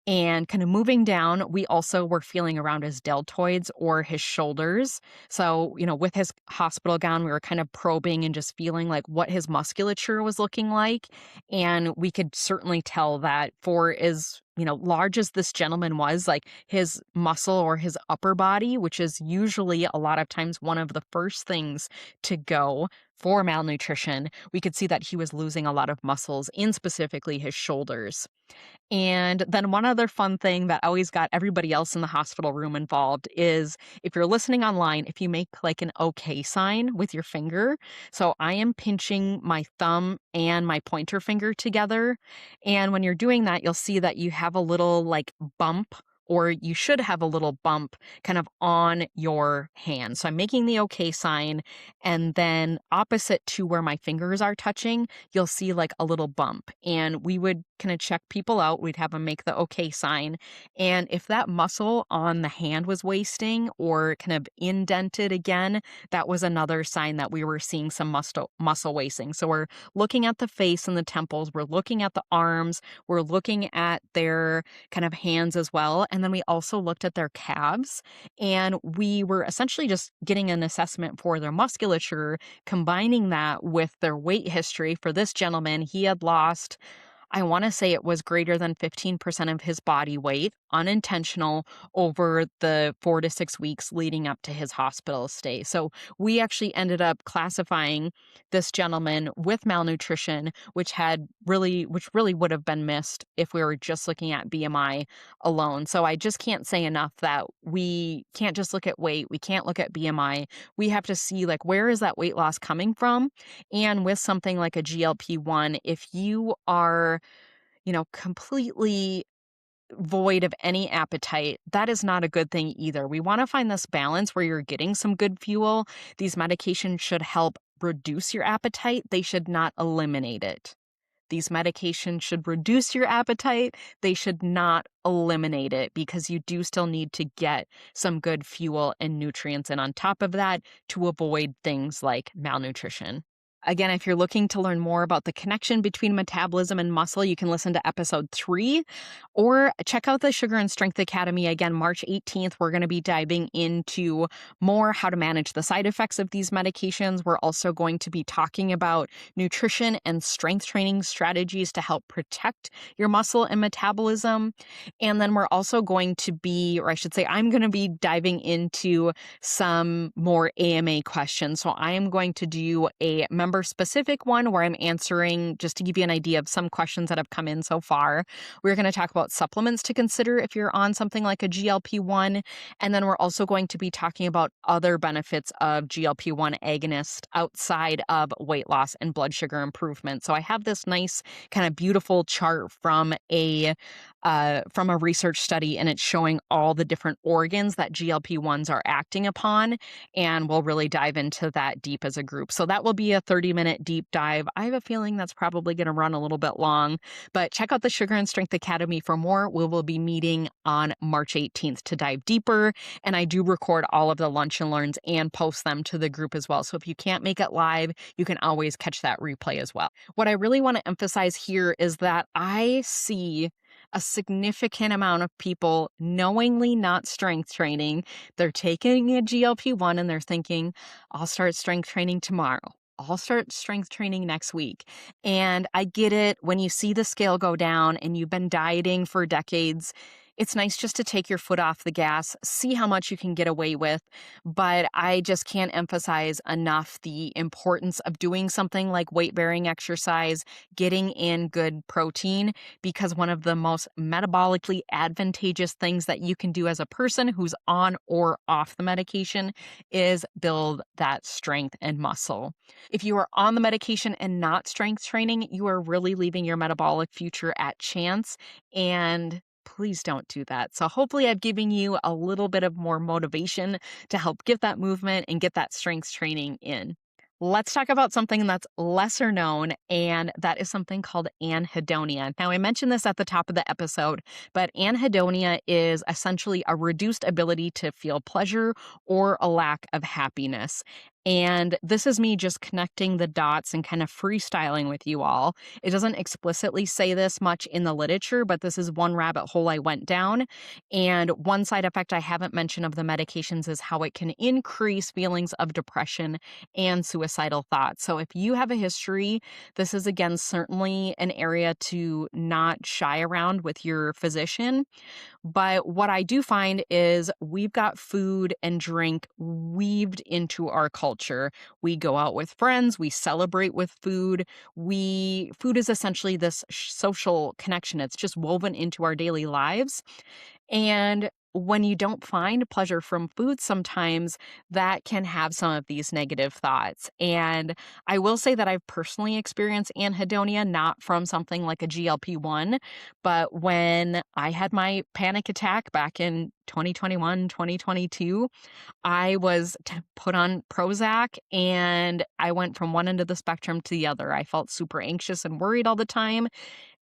And kind of moving down, we also were feeling around his deltoids or his shoulders. So, with his hospital gown, we were kind of probing and just feeling like what his musculature was looking like. And we could certainly tell that for as, large as this gentleman was, like his muscle or his upper body, which is usually a lot of times one of the first things to go for malnutrition, we could see that he was losing a lot of muscles in specifically his shoulders. And then one other fun thing that always got everybody else in the hospital room involved is if you're listening online, if you make like an okay sign with your finger. So I am pinching my thumb and my pointer finger together. And when you're doing that, you'll see that you have a little like bump, or you should have a little bump kind of on your hand. So I'm making the okay sign, and then opposite to where my fingers are touching, you'll see like a little bump. And we would kind of check people out. We'd have them make the okay sign. And if that muscle on the hand was wasting or kind of indented again, that was another sign that we were seeing some muscle wasting. So we're looking at the face and the temples, we're looking at the arms, we're looking at their kind of hands as well. And then we also looked at their calves, and we were essentially just getting an assessment for their musculature, combining that with their weight history. For this gentleman, he had lost I want to say it was greater than 15% of his body weight, unintentional, over the 4 to 6 weeks leading up to his hospital stay. So we actually ended up classifying this gentleman with malnutrition, which really would have been missed if we were just looking at BMI alone. So I just can't say enough that we can't just look at weight. We can't look at BMI. We have to see, like, where is that weight loss coming from? And with something like a GLP-1, if you are, completely void of any appetite, that is not a good thing either. We want to find this balance where you're getting some good fuel. These medications should help reduce your appetite. They should not eliminate it. These medications should reduce your appetite. They should not eliminate it, because you do still need to get some good fuel and nutrients in on top of that to avoid things like malnutrition. Again, if you're looking to learn more about the connection between metabolism and muscle, you can listen to episode 3 or check out the Sugar and Strength Academy. Again, March 18th, we're going to be diving into more how to manage the side effects of these medications. We're also going to be talking about nutrition and strength training strategies to help protect your muscle and metabolism. And then we're also going to be, or I should say, I'm going to be diving into some more AMA questions. So I am going to do a member-specific one where I'm answering, just to give you an idea of some questions that have come in so far. We're going to talk about supplements to consider if you're on something like a GLP-1. And then we're also going to be talking about other benefits of GLP-1 agonists outside of weight loss and blood sugar improvement. So I have this nice kind of beautiful chart from a research study, and it's showing all the different organs that GLP-1s are acting upon, and we'll really dive into that deep as a group. So that will be a 30-minute deep dive. I have a feeling that's probably going to run a little bit long, but check out the Sugar and Strength Academy for more. We will be meeting on March 18th to dive deeper, and I do record all of the lunch and learns and post them to the group as well. So if you can't make it live, you can always catch that replay as well. What I really want to emphasize here is that I see a significant amount of people knowingly not strength training. They're taking a GLP-1 and they're thinking, I'll start strength training tomorrow. I'll start strength training next week. And I get it. When you see the scale go down and you've been dieting for decades, it's nice just to take your foot off the gas, see how much you can get away with. But I just can't emphasize enough the importance of doing something like weight-bearing exercise, getting in good protein, because one of the most metabolically advantageous things that you can do as a person who's on or off the medication is build that strength and muscle. If you are on the medication and not strength training, you are really leaving your metabolic future at chance, and please don't do that. So hopefully I've given you a little bit of more motivation to help get that movement and get that strength training in. Let's talk about something that's lesser known, and that is something called anhedonia. Now, I mentioned this at the top of the episode, but anhedonia is essentially a reduced ability to feel pleasure or a lack of happiness. And this is me just connecting the dots and kind of freestyling with you all. It doesn't explicitly say this much in the literature, but this is one rabbit hole I went down. And one side effect I haven't mentioned of the medications is how it can increase feelings of depression and suicidal thoughts. So if you have a history, this is again certainly an area to not shy around with your physician. But what I do find is we've got food and drink weaved into our culture. We go out with friends, we celebrate with food. Food is essentially this social connection. It's just woven into our daily lives. And when you don't find pleasure from food, sometimes that can have some of these negative thoughts. And I will say that I've personally experienced anhedonia, not from something like a GLP-1, but when I had my panic attack back in 2021, 2022, I was put on Prozac and I went from one end of the spectrum to the other. I felt super anxious and worried all the time,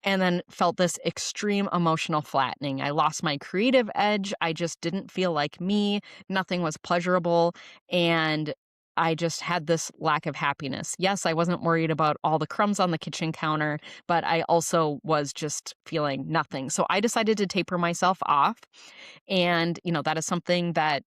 and then felt this extreme emotional flattening. I lost my creative edge. I just didn't feel like me. Nothing was pleasurable. And I just had this lack of happiness. Yes, I wasn't worried about all the crumbs on the kitchen counter, but I also was just feeling nothing. So I decided to taper myself off. And, that is something that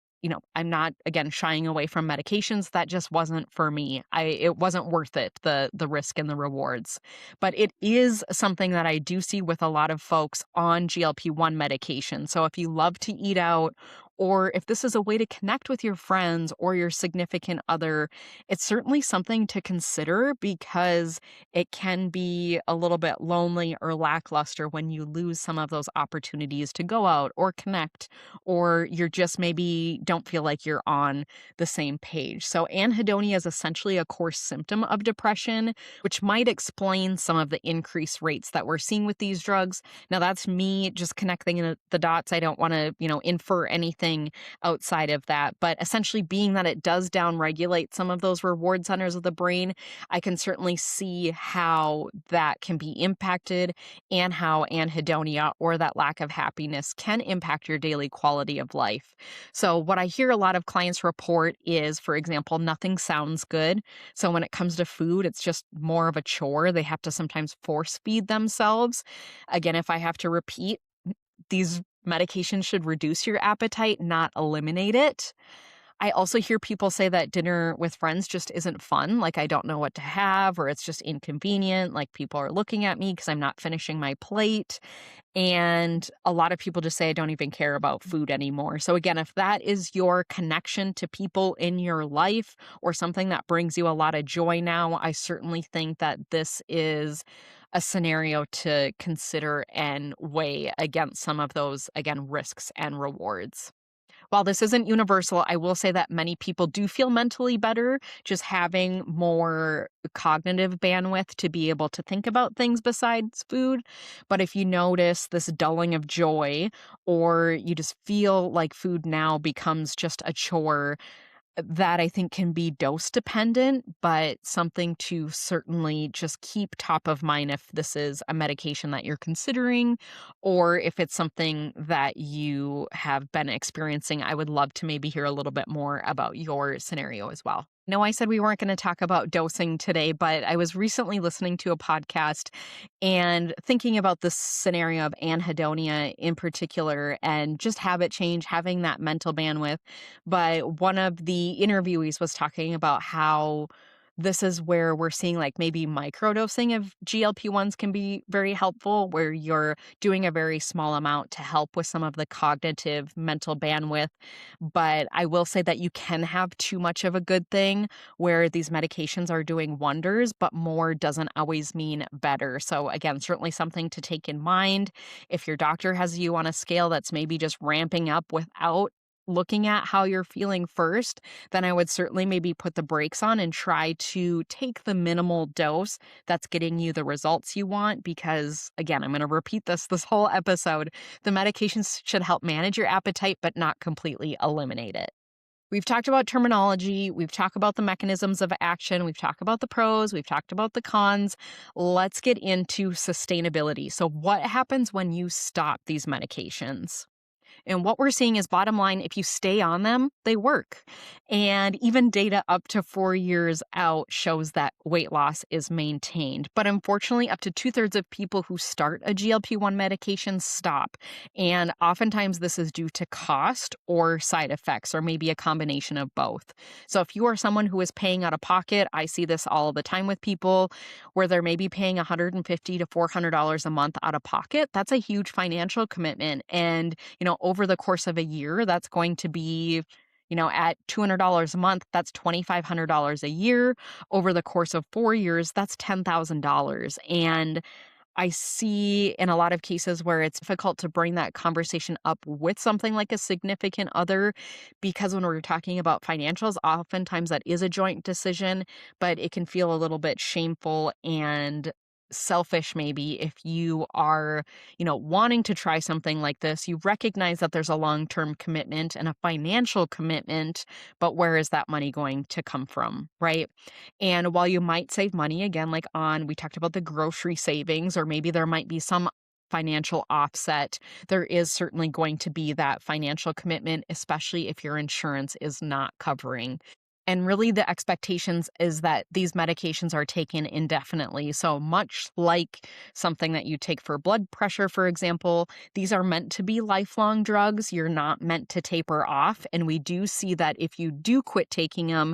I'm not, again, shying away from medications. That just wasn't for me. It wasn't worth it, the risk and the rewards. But it is something that I do see with a lot of folks on GLP-1 medication. So if you love to eat out, or if this is a way to connect with your friends or your significant other, it's certainly something to consider because it can be a little bit lonely or lackluster when you lose some of those opportunities to go out or connect, or you're just maybe don't feel like you're on the same page. So, anhedonia is essentially a core symptom of depression, which might explain some of the increased rates that we're seeing with these drugs. Now, that's me just connecting the dots. I don't want to, infer anything outside of that. But essentially, being that it does downregulate some of those reward centers of the brain, I can certainly see how that can be impacted and how anhedonia, or that lack of happiness, can impact your daily quality of life. So, what I hear a lot of clients report is, for example, nothing sounds good. So, when it comes to food, it's just more of a chore. They have to sometimes force feed themselves. Again, if I have to repeat, these medications should reduce your appetite, not eliminate it. I also hear people say that dinner with friends just isn't fun. Like, I don't know what to have, or it's just inconvenient. Like, people are looking at me because I'm not finishing my plate. And a lot of people just say, I don't even care about food anymore. So, again, if that is your connection to people in your life or something that brings you a lot of joy now, I certainly think that this is a scenario to consider and weigh against some of those, again, risks and rewards. While this isn't universal, I will say that many people do feel mentally better just having more cognitive bandwidth to be able to think about things besides food. But if you notice this dulling of joy, or you just feel like food now becomes just a chore, that I think can be dose dependent, but something to certainly just keep top of mind if this is a medication that you're considering, or if it's something that you have been experiencing. I would love to maybe hear a little bit more about your scenario as well. No, I said we weren't going to talk about dosing today, but I was recently listening to a podcast and thinking about this scenario of anhedonia in particular, and just habit change, having that mental bandwidth. But one of the interviewees was talking about how this is where we're seeing like maybe microdosing of GLP-1s can be very helpful, where you're doing a very small amount to help with some of the cognitive mental bandwidth. But I will say that you can have too much of a good thing, where these medications are doing wonders, but more doesn't always mean better. So, again, certainly something to take in mind. If your doctor has you on a scale that's maybe just ramping up without looking at how you're feeling first, then I would certainly maybe put the brakes on and try to take the minimal dose that's getting you the results you want. Because, again, I'm going to repeat this whole episode. The medications should help manage your appetite, but not completely eliminate it. We've talked about terminology. We've talked about the mechanisms of action. We've talked about the pros. We've talked about the cons. Let's get into sustainability. So, what happens when you stop these medications? And what we're seeing is, bottom line, if you stay on them, they work. And even data up to 4 years out shows that weight loss is maintained. But unfortunately, up to 2/3 of people who start a GLP-1 medication stop. And oftentimes this is due to cost or side effects, or maybe a combination of both. So if you are someone who is paying out of pocket, I see this all the time with people where they're maybe paying $150 to $400 a month out of pocket. That's a huge financial commitment. And, over the course of a year, that's going to be, at $200 a month, that's $2,500 a year. Over the course of 4 years, that's $10,000. And I see in a lot of cases where it's difficult to bring that conversation up with something like a significant other, because when we're talking about financials, oftentimes that is a joint decision, but it can feel a little bit shameful and selfish maybe if you are, wanting to try something like this. You recognize that there's a long-term commitment and a financial commitment, but where is that money going to come from, right? And while you might save money, again, like we talked about the grocery savings, or maybe there might be some financial offset, there is certainly going to be that financial commitment, especially if your insurance is not covering. And really, the expectations is that these medications are taken indefinitely. So much like something that you take for blood pressure, for example, these are meant to be lifelong drugs. You're not meant to taper off. And we do see that if you do quit taking them,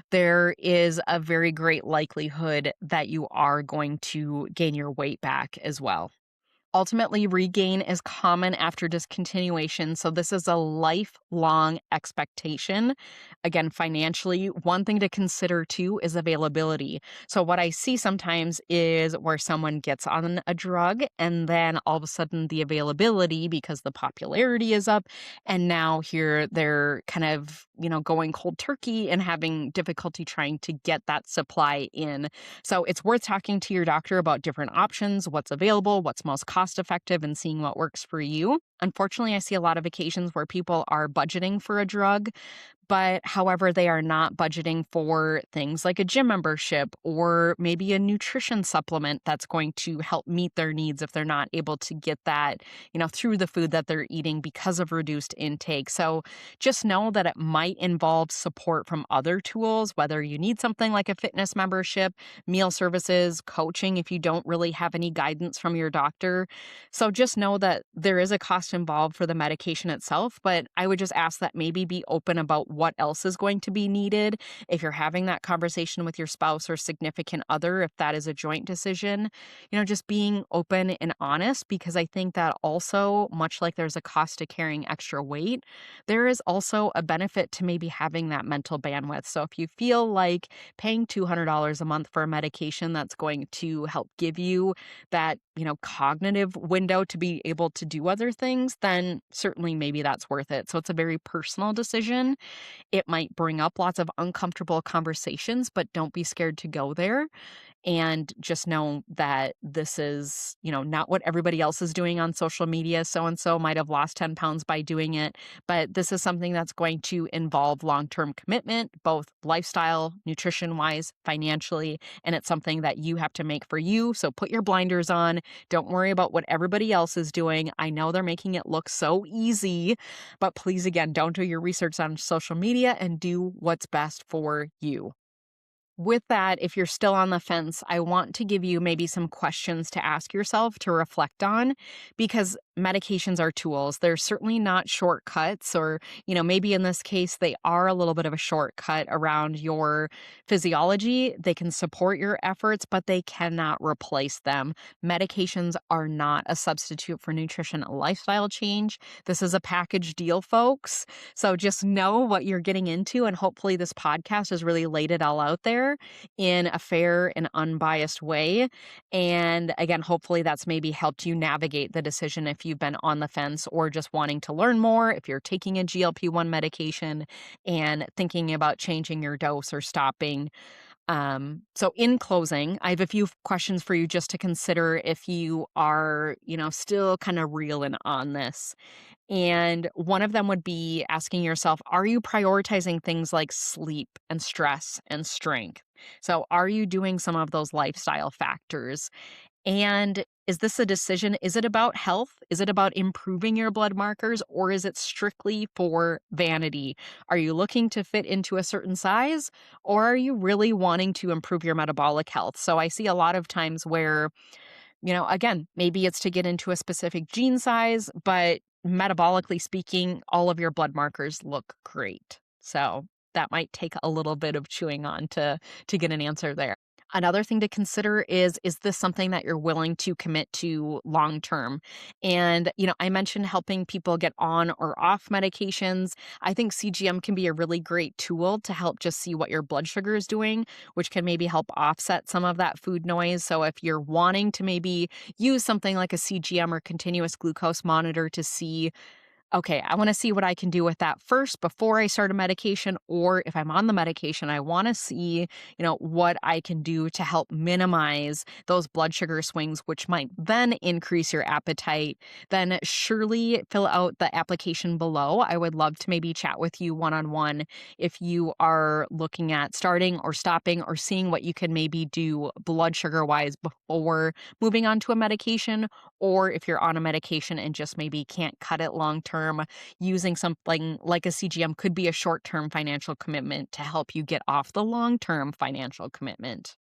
there is a very great likelihood that you are going to gain your weight back as well. Ultimately, regain is common after discontinuation, so this is a lifelong expectation. Again, financially, one thing to consider too is availability. So, what I see sometimes is where someone gets on a drug and then all of a sudden the availability, because the popularity is up, and now here they're kind of, going cold turkey and having difficulty trying to get that supply in. So it's worth talking to your doctor about different options, what's available, what's most cost effective, and seeing what works for you. Unfortunately, I see a lot of occasions where people are budgeting for a drug, but however, they are not budgeting for things like a gym membership or maybe a nutrition supplement that's going to help meet their needs if they're not able to get that, through the food that they're eating because of reduced intake. So just know that it might involve support from other tools, whether you need something like a fitness membership, meal services, coaching if you don't really have any guidance from your doctor. So just know that there is a cost involved for the medication itself, but I would just ask that maybe be open about what else is going to be needed. If you're having that conversation with your spouse or significant other, if that is a joint decision, just being open and honest, because I think that also, much like there's a cost to carrying extra weight, there is also a benefit to maybe having that mental bandwidth. So if you feel like paying $200 a month for a medication that's going to help give you that, cognitive window to be able to do other things, then certainly maybe that's worth it. So it's a very personal decision. It might bring up lots of uncomfortable conversations, but don't be scared to go there. And just know that this is, not what everybody else is doing on social media. So and so might have lost 10 pounds by doing it, but this is something that's going to involve long-term commitment, both lifestyle, nutrition-wise, financially, and it's something that you have to make for you. So put your blinders on. Don't worry about what everybody else is doing. I know they're making it look so easy, but please, again, don't do your research on social media and do what's best for you. With that, if you're still on the fence, I want to give you maybe some questions to ask yourself to reflect on, because medications are tools. They're certainly not shortcuts, or, maybe in this case, they are a little bit of a shortcut around your physiology. They can support your efforts, but they cannot replace them. Medications are not a substitute for nutrition, a lifestyle change. This is a package deal, folks. So just know what you're getting into, and hopefully this podcast has really laid it all out there in a fair and unbiased way. And again, hopefully that's maybe helped you navigate the decision if you've been on the fence or just wanting to learn more, if you're taking a GLP-1 medication and thinking about changing your dose or stopping. So in closing, I have a few questions for you just to consider if you are, still kind of reeling on this. And one of them would be asking yourself, are you prioritizing things like sleep and stress and strength? So are you doing some of those lifestyle factors? And is this a decision? Is it about health? Is it about improving your blood markers, or is it strictly for vanity? Are you looking to fit into a certain size, or are you really wanting to improve your metabolic health? So I see a lot of times where, again, maybe it's to get into a specific gene size, but metabolically speaking, all of your blood markers look great. So that might take a little bit of chewing on to get an answer there. Another thing to consider is this something that you're willing to commit to long term? And, I mentioned helping people get on or off medications. I think CGM can be a really great tool to help just see what your blood sugar is doing, which can maybe help offset some of that food noise. So if you're wanting to maybe use something like a CGM or continuous glucose monitor to see, okay, I want to see what I can do with that first before I start a medication, or if I'm on the medication, I want to see, what I can do to help minimize those blood sugar swings, which might then increase your appetite. Then surely fill out the application below. I would love to maybe chat with you one-on-one if you are looking at starting or stopping or seeing what you can maybe do blood sugar wise before moving on to a medication, or if you're on a medication and just maybe can't cut it long term term, using something like a CGM could be a short-term financial commitment to help you get off the long-term financial commitment.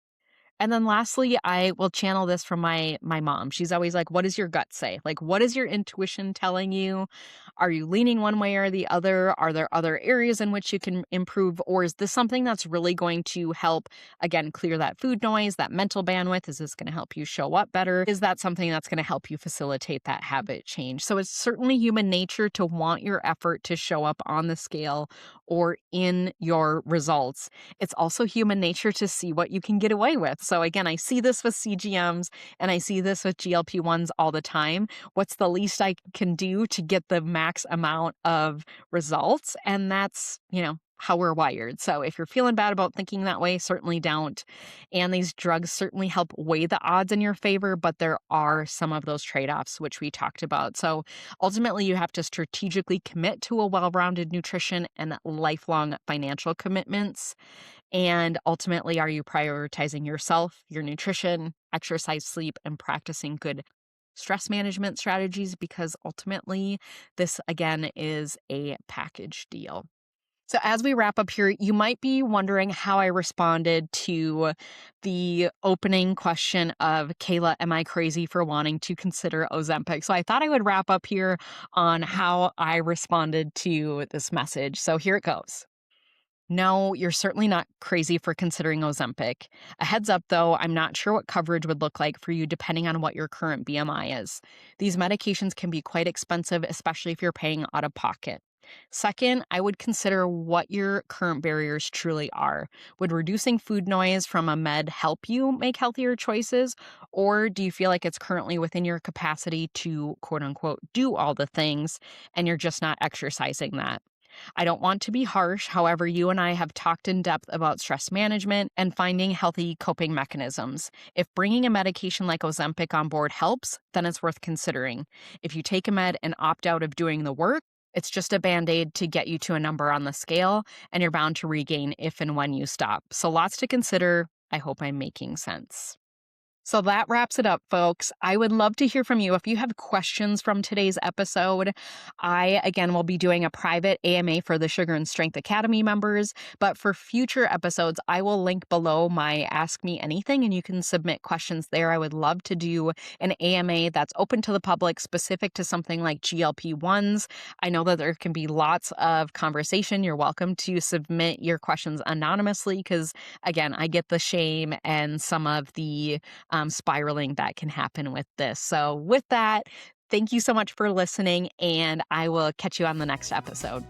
And then lastly, I will channel this from my mom. She's always like, "What does your gut say? Like, what is your intuition telling you? Are you leaning one way or the other? Are there other areas in which you can improve? Or is this something that's really going to help, again, clear that food noise, that mental bandwidth? Is this going to help you show up better? Is that something that's going to help you facilitate that habit change?" So it's certainly human nature to want your effort to show up on the scale or in your results. It's also human nature to see what you can get away with. So again, I see this with CGMs and I see this with GLP-1s all the time. What's the least I can do to get the max amount of results? And that's, how we're wired. So if you're feeling bad about thinking that way, certainly don't. And these drugs certainly help weigh the odds in your favor, but there are some of those trade-offs, which we talked about. So ultimately, you have to strategically commit to a well-rounded nutrition and lifelong financial commitments. And ultimately, are you prioritizing yourself, your nutrition, exercise, sleep, and practicing good stress management strategies? Because ultimately, this again is a package deal. So, as we wrap up here, you might be wondering how I responded to the opening question of, "Kayla, am I crazy for wanting to consider Ozempic?" So, I thought I would wrap up here on how I responded to this message. So, here it goes. No, you're certainly not crazy for considering Ozempic. A heads up though, I'm not sure what coverage would look like for you depending on what your current BMI is. These medications can be quite expensive, especially if you're paying out of pocket. Second, I would consider what your current barriers truly are. Would reducing food noise from a med help you make healthier choices? Or do you feel like it's currently within your capacity to quote unquote do all the things and you're just not exercising that? I don't want to be harsh. However, you and I have talked in depth about stress management and finding healthy coping mechanisms. If bringing a medication like Ozempic on board helps, then it's worth considering. If you take a med and opt out of doing the work, it's just a band-aid to get you to a number on the scale, and you're bound to regain if and when you stop. So lots to consider. I hope I'm making sense. So that wraps it up, folks. I would love to hear from you. If you have questions from today's episode, I, again, will be doing a private AMA for the Sugar and Strength Academy members. But for future episodes, I will link below my Ask Me Anything, and you can submit questions there. I would love to do an AMA that's open to the public, specific to something like GLP-1s. I know that there can be lots of conversation. You're welcome to submit your questions anonymously because, again, I get the shame and some of the spiraling that can happen with this. So with that, thank you so much for listening, and I will catch you on the next episode.